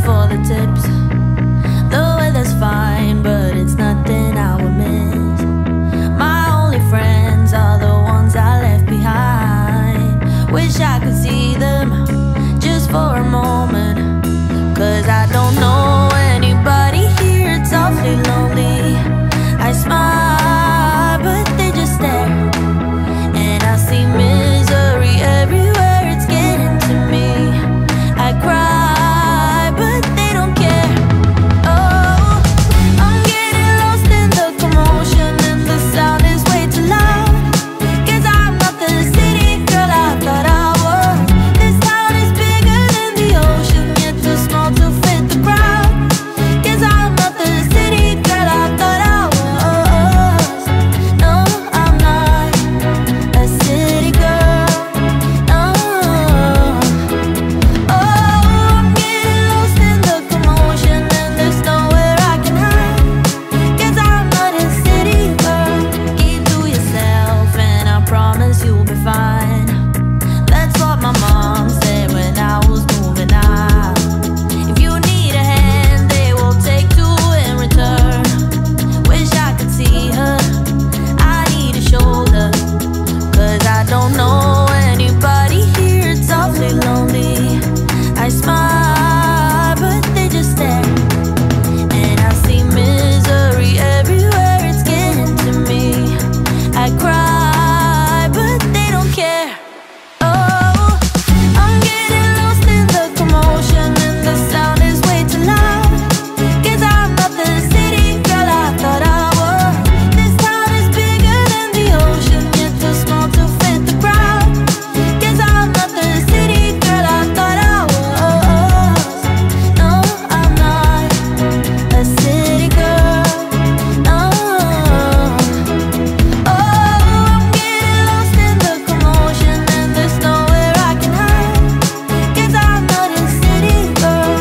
for the tips. The weather's fine, but it's nothing I would miss. My only friends are the ones I left behind. Wish I could see them just for a moment, 'cause I don't know anybody here, it's awfully lonely. I smile, but they just stare, and I see misery everywhere, it's getting to me. I cry, but they don't care. Oh, I'm getting lost in the commotion, and the sound is way too loud. 'Cause I'm not the city girl I thought I was. This town is bigger than the ocean, yet too small to fit the crowd. 'Cause I'm not the city girl I thought I was. No, I'm not a city girl. No. Oh, I'm getting lost in the commotion, and there's nowhere I can hide. 'Cause I'm not a city girl. Keep to yourself, and I promise you'll be fine. That's what my mom said when I was moving out. If you need a hand, they will take two in return. Wish I could see her, I need a shoulder. 'Cause I don't know anybody here, it's awfully lonely. I smile, but they just stare, and I see misery everywhere, it's getting to me. I cry, but they don't care. Oh, I'm getting lost in the commotion, and the sound is way too loud. 'Cause I'm not the city girl I thought I was. This town is bigger than the ocean, yet too small to fit the crowd. 'Cause I'm not the city girl I thought I was. No, I'm not a city girl. No. Oh, I'm getting lost in the commotion, and there's nowhere I can hide. 'Cause I'm not a city girl.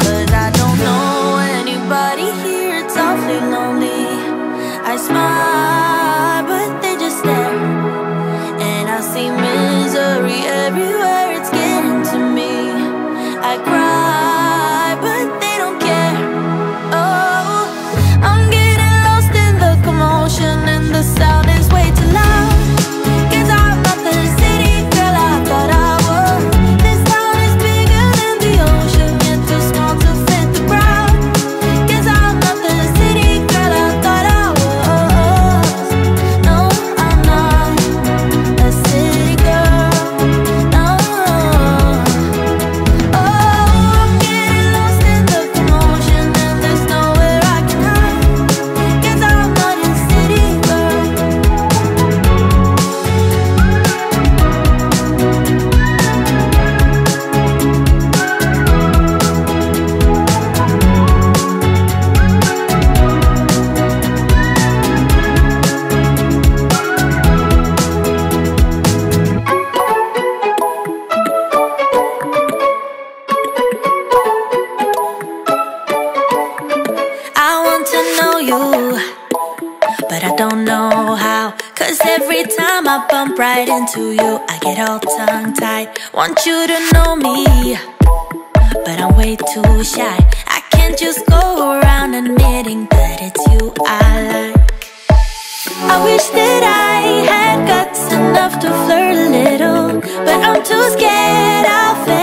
Cause I don't know anybody here, it's awfully lonely. I smile, but they just stare, and I see misery everywhere, it's getting to me. I cry, but they don't care. Oh, I'm getting lost in the commotion, and the sound is way too loud. 'Cause I'm not the city girl I thought I was. This town is bigger than the ocean, yet too small to fit the crowd. 'Cause I'm not the city girl I thought I was. No, I'm not a city girl. No. Oh, I'm getting lost in the commotion, and there's nowhere I can hide. 'Cause I'm not a city girl. I want to know you, but I don't know how. 'Cause every time I bump right into you, I get all tongue-tied. Want you to know me, but I'm way too shy. I can't just go around admitting that it's you I like. I wish that I had guts enough to flirt a little, but I'm too scared I'll fail.